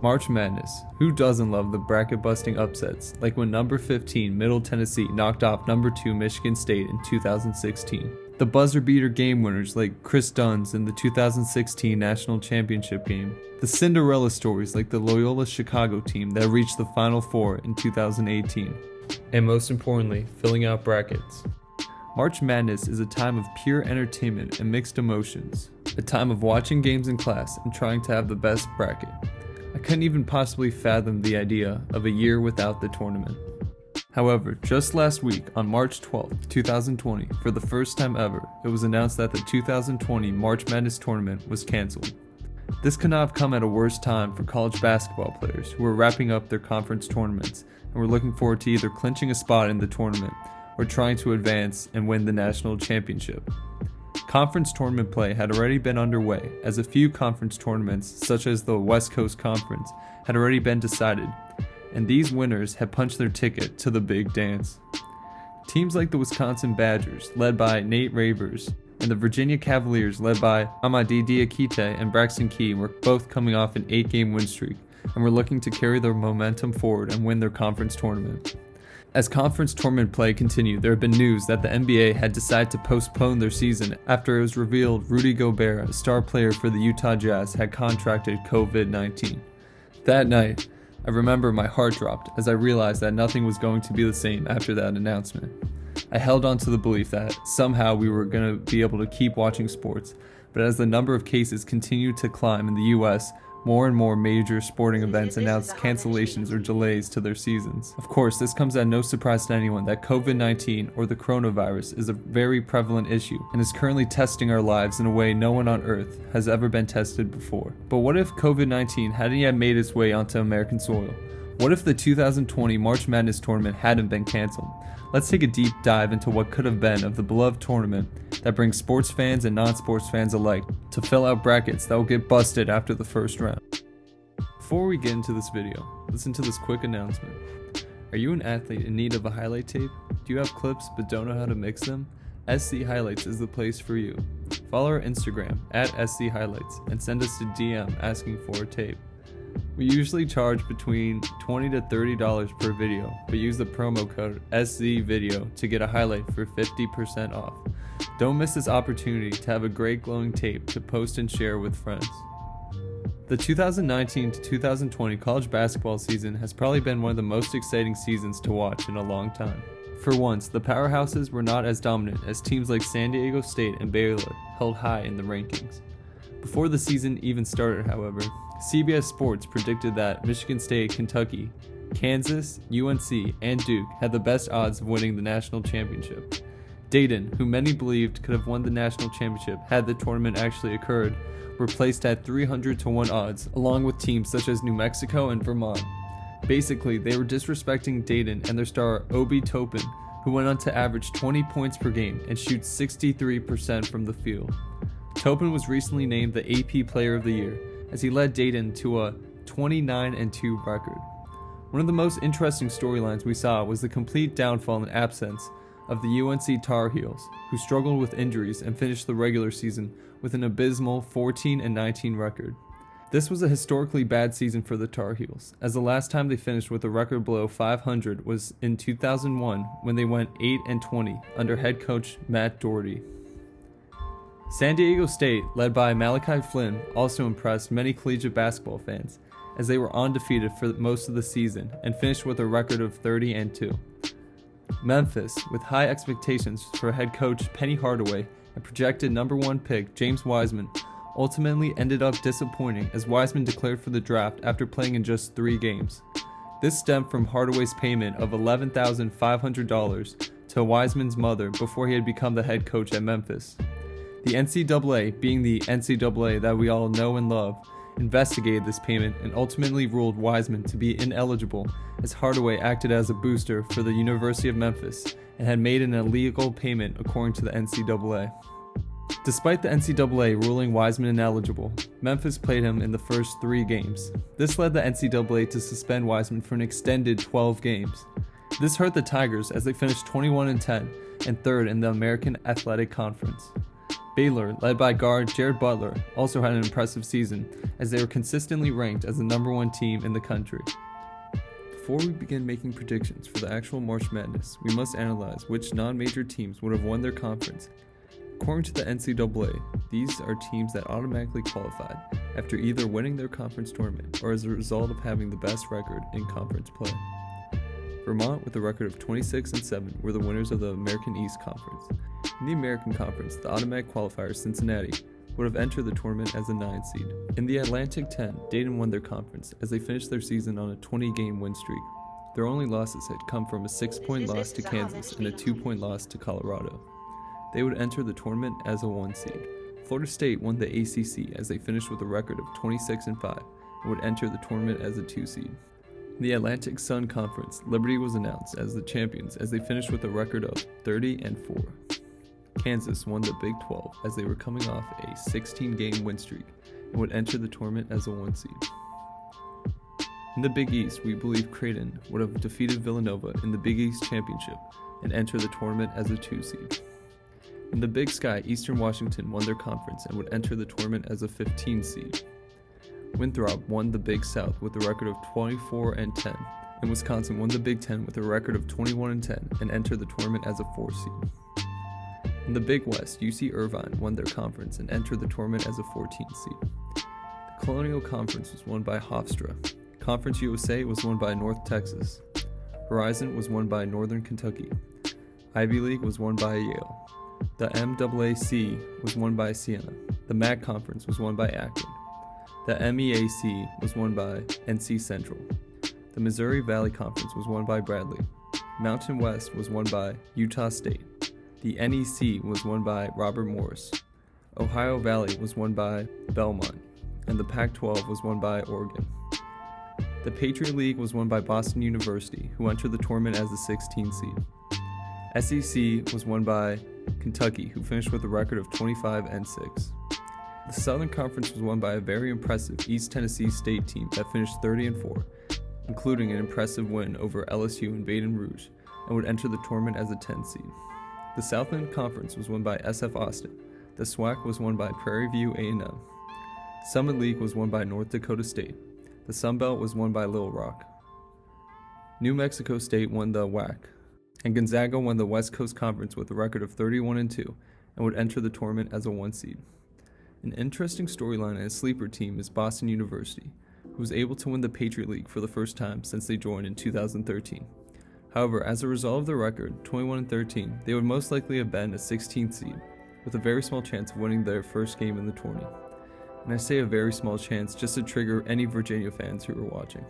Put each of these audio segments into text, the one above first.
March Madness. Who doesn't love the bracket-busting upsets, like when number 15 Middle Tennessee knocked off number 2 Michigan State in 2016? The buzzer-beater game winners like Chris Dunn's in the 2016 National Championship game. The Cinderella stories like the Loyola Chicago team that reached the Final Four in 2018. And most importantly, filling out brackets. March Madness is a time of pure entertainment and mixed emotions. A time of watching games in class and trying to have the best bracket. I couldn't even possibly fathom the idea of a year without the tournament. However, just last week, on March 12, 2020, for the first time ever, it was announced that the 2020 March Madness tournament was canceled. This could not have come at a worse time for college basketball players who were wrapping up their conference tournaments and were looking forward to either clinching a spot in the tournament or trying to advance and win the national championship. Conference tournament play had already been underway, as a few conference tournaments, such as the West Coast Conference, had already been decided, and these winners had punched their ticket to the big dance. Teams like the Wisconsin Badgers, led by Nate Ravers, and the Virginia Cavaliers, led by Amadi Diakite and Braxton Key, were both coming off an 8-game win streak, and were looking to carry their momentum forward and win their conference tournament. As conference tournament play continued, there had been news that the NBA had decided to postpone their season after it was revealed Rudy Gobert, a star player for the Utah Jazz, had contracted COVID-19. That night, I remember my heart dropped as I realized that nothing was going to be the same after that announcement. I held on to the belief that somehow we were going to be able to keep watching sports, but as the number of cases continued to climb in the US, more and more major sporting events announced cancellations or delays to their seasons. Of course, this comes at no surprise to anyone that COVID-19 or the coronavirus is a very prevalent issue and is currently testing our lives in a way no one on Earth has ever been tested before. But what if COVID-19 hadn't yet made its way onto American soil? What if the 2020 March Madness tournament hadn't been canceled? Let's take a deep dive into what could have been of the beloved tournament that brings sports fans and non-sports fans alike to fill out brackets that will get busted after the first round. Before we get into this video, listen to this quick announcement. Are you an athlete in need of a highlight tape? Do you have clips but don't know how to mix them? SC Highlights is the place for you. Follow our Instagram @SC Highlights and send us a DM asking for a tape. We usually charge between $20 to $30 per video, but use the promo code SCVideo to get a highlight for 50% off. Don't miss this opportunity to have a great glowing tape to post and share with friends. The 2019 to 2020 college basketball season has probably been one of the most exciting seasons to watch in a long time. For once, the powerhouses were not as dominant as teams like San Diego State and Baylor held high in the rankings. Before the season even started, however, CBS Sports predicted that Michigan State, Kentucky, Kansas, UNC, and Duke had the best odds of winning the national championship. Dayton, who many believed could have won the national championship had the tournament actually occurred, were placed at 300 to 1 odds, along with teams such as New Mexico and Vermont. Basically, they were disrespecting Dayton and their star Obi Toppin, who went on to average 20 points per game and shoot 63% from the field. Toppin was recently named the AP Player of the Year, as he led Dayton to a 29-2 record. One of the most interesting storylines we saw was the complete downfall and absence of the UNC Tar Heels, who struggled with injuries and finished the regular season with an abysmal 14-19 record. This was a historically bad season for the Tar Heels, as the last time they finished with a record below 500 was in 2001 when they went 8-20 under head coach Matt Doherty. San Diego State, led by Malachi Flynn, also impressed many collegiate basketball fans, as they were undefeated for most of the season and finished with a record of 30-2. Memphis, with high expectations for head coach Penny Hardaway and projected number 1 pick James Wiseman, ultimately ended up disappointing as Wiseman declared for the draft after playing in just 3 games. This stemmed from Hardaway's payment of $11,500 to Wiseman's mother before he had become the head coach at Memphis. The NCAA, being the NCAA that we all know and love, investigated this payment and ultimately ruled Wiseman to be ineligible, as Hardaway acted as a booster for the University of Memphis and had made an illegal payment according to the NCAA. Despite the NCAA ruling Wiseman ineligible, Memphis played him in the first 3 games. This led the NCAA to suspend Wiseman for an extended 12 games. This hurt the Tigers as they finished 21-10 and 3rd in the American Athletic Conference. Baylor, led by guard Jared Butler, also had an impressive season, as they were consistently ranked as the #1 team in the country. Before we begin making predictions for the actual March Madness, we must analyze which non-major teams would have won their conference. According to the NCAA, these are teams that automatically qualified after either winning their conference tournament or as a result of having the best record in conference play. Vermont, with a record of 26-7, were the winners of the American East Conference. In the American Conference, the automatic qualifiers Cincinnati would have entered the tournament as a 9 seed. In the Atlantic 10, Dayton won their conference as they finished their season on a 20-game win streak. Their only losses had come from a 6-point loss to Kansas and a 2-point loss to Colorado. They would enter the tournament as a 1 seed. Florida State won the ACC as they finished with a record of 26-5 and would enter the tournament as a 2 seed. In the Atlantic Sun Conference, Liberty was announced as the champions as they finished with a record of 30-4. Kansas won the Big 12 as they were coming off a 16-game win streak and would enter the tournament as a 1 seed. In the Big East, we believe Creighton would have defeated Villanova in the Big East Championship and enter the tournament as a 2 seed. In the Big Sky, Eastern Washington won their conference and would enter the tournament as a 15 seed. Winthrop won the Big South with a record of 24-10, and Wisconsin won the Big Ten with a record of 21-10 and entered the tournament as a 4 seed. In the Big West, UC Irvine won their conference and entered the tournament as a 14 seed. The Colonial Conference was won by Hofstra. Conference USA was won by North Texas. Horizon was won by Northern Kentucky. Ivy League was won by Yale. The MAAC was won by Siena. The MAC Conference was won by Akron. The MEAC was won by NC Central. The Missouri Valley Conference was won by Bradley. Mountain West was won by Utah State. The NEC was won by Robert Morris. Ohio Valley was won by Belmont. And the Pac-12 was won by Oregon. The Patriot League was won by Boston University, who entered the tournament as the 16 seed. SEC was won by Kentucky, who finished with a record of 25-6. The Southern Conference was won by a very impressive East Tennessee State team that finished 30-4, including an impressive win over LSU and Baton Rouge, and would enter the tournament as a 10 seed. The Southland Conference was won by SF Austin. The SWAC was won by Prairie View A&M. Summit League was won by North Dakota State. The Sun Belt was won by Little Rock. New Mexico State won the WAC, and Gonzaga won the West Coast Conference with a record of 31-2 and would enter the tournament as a 1 seed. An interesting storyline and a sleeper team is Boston University, who was able to win the Patriot League for the first time since they joined in 2013. However, as a result of their record, 21-13, they would most likely have been a 16th seed, with a very small chance of winning their first game in the tourney. And I say a very small chance just to trigger any Virginia fans who are watching.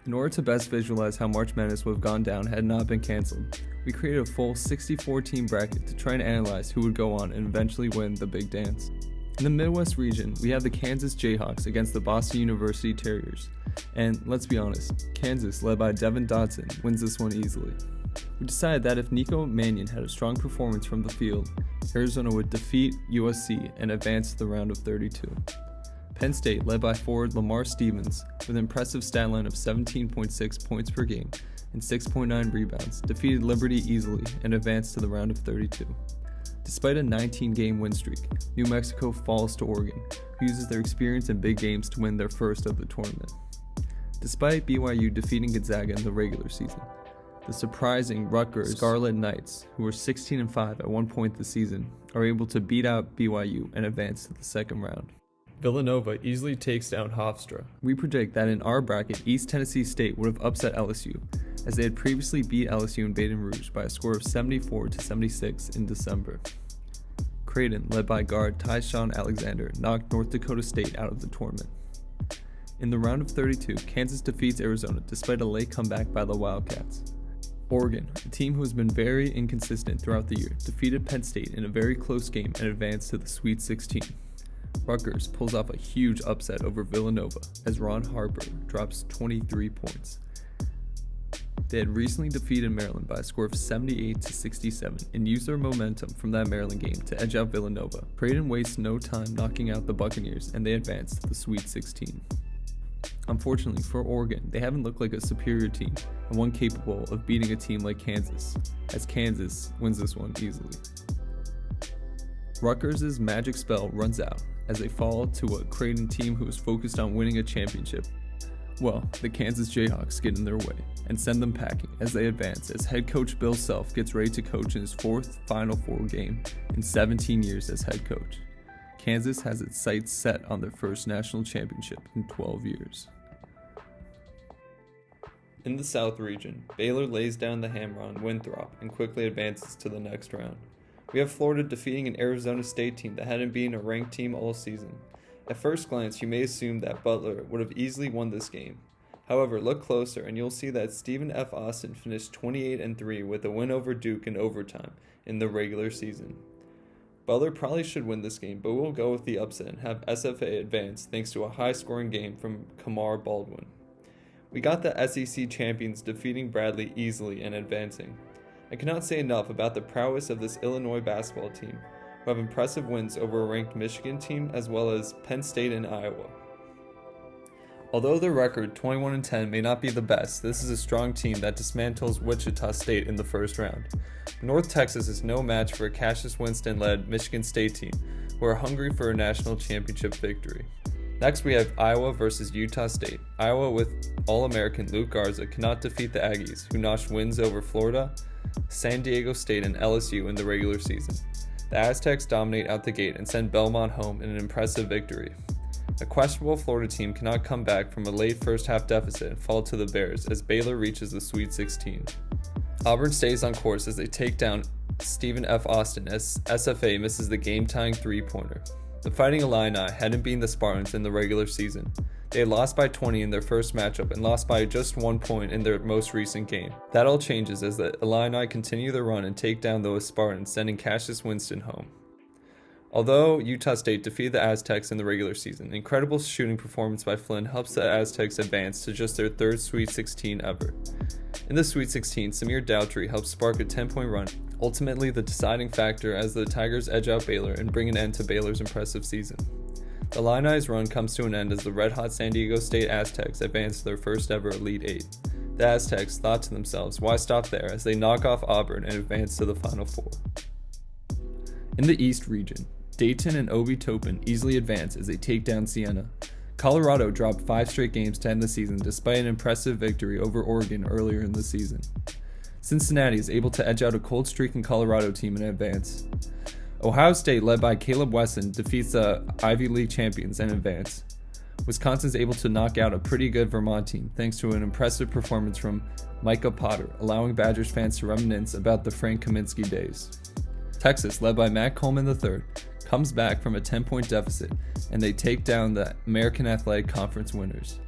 In order to best visualize how March Madness would have gone down had it not been cancelled, we created a full 64-team bracket to try and analyze who would go on and eventually win the Big Dance. In the Midwest region, we have the Kansas Jayhawks against the Boston University Terriers, and let's be honest, Kansas, led by Devin Dotson, wins this one easily. We decided that if Nico Mannion had a strong performance from the field, Arizona would defeat USC and advance to the round of 32. Penn State, led by forward Lamar Stevens, with an impressive stat line of 17.6 points per game and 6.9 rebounds, defeated Liberty easily and advanced to the round of 32. Despite a 19-game win streak, New Mexico falls to Oregon, who uses their experience in big games to win their first of the tournament. Despite BYU defeating Gonzaga in the regular season, the surprising Rutgers Scarlet Knights, who were 16-5 at one point this season, are able to beat out BYU and advance to the second round. Villanova easily takes down Hofstra. We predict that in our bracket, East Tennessee State would have upset LSU, as they had previously beat LSU in Baton Rouge by a score of 74-76 in December. Creighton, led by guard Tyshawn Alexander, knocked North Dakota State out of the tournament. In the round of 32, Kansas defeats Arizona despite a late comeback by the Wildcats. Oregon, a team who has been very inconsistent throughout the year, defeated Penn State in a very close game and advanced to the Sweet 16. Rutgers pulls off a huge upset over Villanova as Ron Harper drops 23 points. They had recently defeated Maryland by a score of 78-67 and used their momentum from that Maryland game to edge out Villanova. Creighton wastes no time knocking out the Buccaneers and they advance to the Sweet 16. Unfortunately for Oregon, they haven't looked like a superior team and one capable of beating a team like Kansas, as Kansas wins this one easily. Rutgers' magic spell runs out as they fall to a Creighton team who is focused on winning a championship. Well, the Kansas Jayhawks get in their way and send them packing as they advance as head coach Bill Self gets ready to coach in his fourth Final Four game in 17 years as head coach. Kansas has its sights set on their first national championship in 12 years. In the South region, Baylor lays down the hammer on Winthrop and quickly advances to the next round. We have Florida defeating an Arizona State team that hadn't been a ranked team all season. At first glance, you may assume that Butler would have easily won this game. However, look closer and you'll see that Stephen F. Austin finished 28-3 with a win over Duke in overtime in the regular season. Butler probably should win this game, but we'll go with the upset and have SFA advance thanks to a high-scoring game from Kamar Baldwin. We got the SEC champions defeating Bradley easily and advancing. I cannot say enough about the prowess of this Illinois basketball team, who have impressive wins over a ranked Michigan team as well as Penn State and Iowa. Although their record 21-10 may not be the best, this is a strong team that dismantles Wichita State in the first round. North Texas is no match for a Cassius Winston-led Michigan State team, who are hungry for a national championship victory. Next we have Iowa versus Utah State. Iowa with All-American Luke Garza cannot defeat the Aggies, who notched wins over Florida, San Diego State, and LSU in the regular season. The Aztecs dominate out the gate and send Belmont home in an impressive victory. A questionable Florida team cannot come back from a late first-half deficit and fall to the Bears as Baylor reaches the Sweet 16. Auburn stays on course as they take down Stephen F. Austin as SFA misses the game-tying three-pointer. The Fighting Illini hadn't beaten the Spartans in the regular season. They had lost by 20 in their first matchup and lost by just 1 point in their most recent game. That all changes as the Illini continue their run and take down those Spartans, sending Cassius Winston home. Although Utah State defeated the Aztecs in the regular season, an incredible shooting performance by Flynn helps the Aztecs advance to just their third Sweet 16 ever. In the Sweet 16, Samir Daughtry helps spark a 10-point run, ultimately the deciding factor as the Tigers edge out Baylor and bring an end to Baylor's impressive season. The Illini's run comes to an end as the red-hot San Diego State Aztecs advance to their first ever Elite Eight. The Aztecs thought to themselves, why stop there, as they knock off Auburn and advance to the Final Four. In the East region, Dayton and Obi Toppin easily advance as they take down Siena. Colorado dropped 5 straight games to end the season despite an impressive victory over Oregon earlier in the season. Cincinnati is able to edge out a cold streak in Colorado team and advance. Ohio State, led by Caleb Wesson, defeats the Ivy League champions and advance. Wisconsin is able to knock out a pretty good Vermont team thanks to an impressive performance from Micah Potter, allowing Badgers fans to reminisce about the Frank Kaminsky days. Texas, led by Matt Coleman III, comes back from a 10-point deficit, and they take down the American Athletic Conference winners.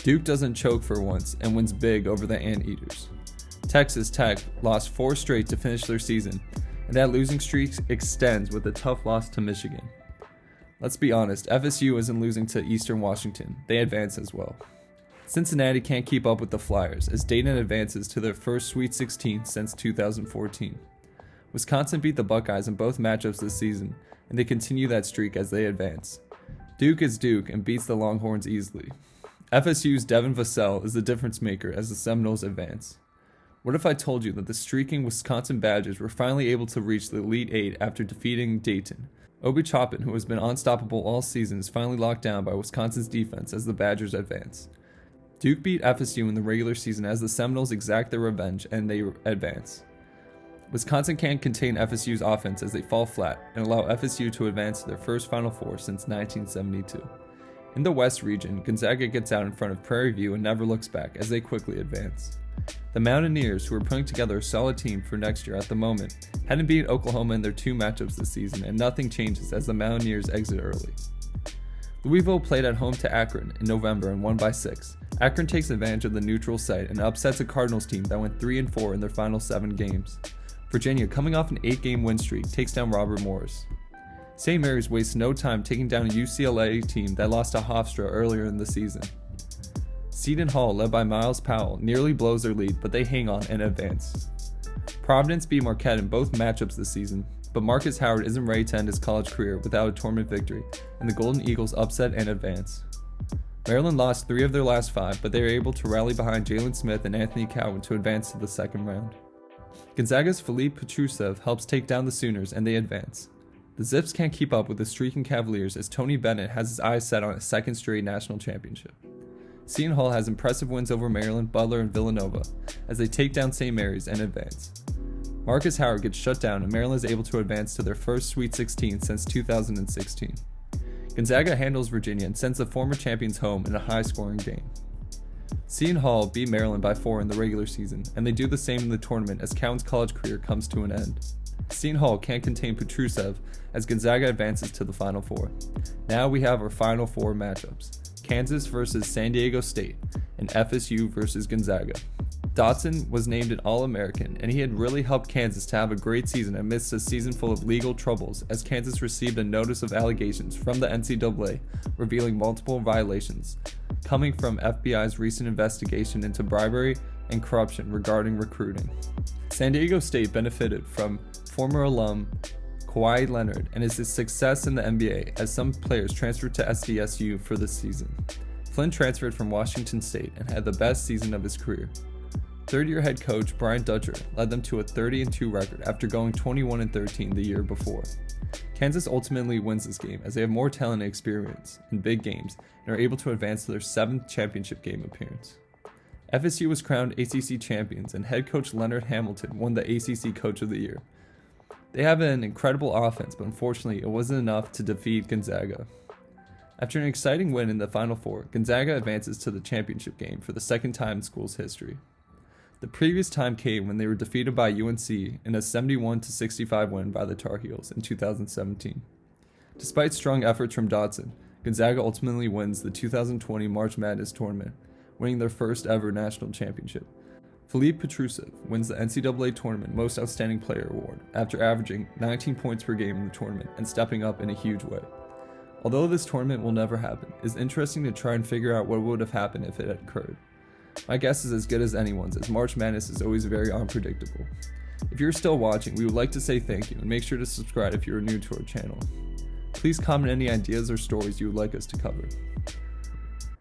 Duke doesn't choke for once and wins big over the Anteaters. Texas Tech lost 4 straight to finish their season, and that losing streak extends with a tough loss to Michigan. Let's be honest, FSU isn't losing to Eastern Washington. They advance as well. Cincinnati can't keep up with the Flyers as Dayton advances to their first Sweet 16 since 2014. Wisconsin beat the Buckeyes in both matchups this season, and they continue that streak as they advance. Duke is Duke and beats the Longhorns easily. FSU's Devin Vassell is the difference maker as the Seminoles advance. What if I told you that the streaking Wisconsin Badgers were finally able to reach the Elite Eight after defeating Dayton? Obi Toppin, who has been unstoppable all season, is finally locked down by Wisconsin's defense as the Badgers advance. Duke beat FSU in the regular season as the Seminoles exact their revenge and they advance. Wisconsin can't contain FSU's offense as they fall flat and allow FSU to advance to their first Final Four since 1972. In the West region, Gonzaga gets out in front of Prairie View and never looks back as they quickly advance. The Mountaineers, who are putting together a solid team for next year at the moment, hadn't beaten Oklahoma in their 2 matchups this season, and nothing changes as the Mountaineers exit early. Louisville played at home to Akron in November and won by 6. Akron takes advantage of the neutral site and upsets a Cardinals team that went 3-4 in their final 7 games. Virginia, coming off an 8-game win streak, takes down Robert Morris. St. Mary's wastes no time taking down a UCLA team that lost to Hofstra earlier in the season. Seton Hall, led by Miles Powell, nearly blows their lead, but they hang on and advance. Providence beat Marquette in both matchups this season, but Marcus Howard isn't ready to end his college career without a tournament victory, and the Golden Eagles upset and advance. Maryland lost 3 of their last 5, but they were able to rally behind Jalen Smith and Anthony Cowan to advance to the second round. Gonzaga's Philippe Petrusev helps take down the Sooners and they advance. The Zips can't keep up with the streaking Cavaliers as Tony Bennett has his eyes set on a second straight national championship. Seton Hall has impressive wins over Maryland, Butler, and Villanova as they take down St. Mary's and advance. Marcus Howard gets shut down and Maryland is able to advance to their first Sweet 16 since 2016. Gonzaga handles Virginia and sends the former champions home in a high-scoring game. Seton Hall beat Maryland by 4 in the regular season, and they do the same in the tournament as Cowan's college career comes to an end. Seton Hall can't contain Petrusev as Gonzaga advances to the Final Four. Now we have our Final Four matchups: Kansas versus San Diego State and FSU versus Gonzaga. Dotson was named an All-American, and he had really helped Kansas to have a great season amidst a season full of legal troubles as Kansas received a notice of allegations from the NCAA revealing multiple violations coming from FBI's recent investigation into bribery and corruption regarding recruiting. San Diego State benefited from former alum Kawhi Leonard and his success in the NBA as some players transferred to SDSU for this season. Flynn transferred from Washington State and had the best season of his career. Third-year head coach Brian Dutcher led them to a 30-2 record after going 21-13 the year before. Kansas ultimately wins this game as they have more talent and experience in big games and are able to advance to their 7th championship game appearance. FSU was crowned ACC champions and head coach Leonard Hamilton won the ACC Coach of the Year. They have an incredible offense, but unfortunately it wasn't enough to defeat Gonzaga. After an exciting win in the Final Four, Gonzaga advances to the championship game for the second time in school's history. The previous time came when they were defeated by UNC in a 71-65 win by the Tar Heels in 2017. Despite strong efforts from Dotson, Gonzaga ultimately wins the 2020 March Madness tournament, winning their first ever national championship. Philippe Petrusev wins the NCAA Tournament Most Outstanding Player award after averaging 19 points per game in the tournament and stepping up in a huge way. Although this tournament will never happen, it's interesting to try and figure out what would have happened if it had occurred. My guess is as good as anyone's, as March Madness is always very unpredictable. If you're still watching, we would like to say thank you and make sure to subscribe if you're new to our channel. Please comment any ideas or stories you would like us to cover.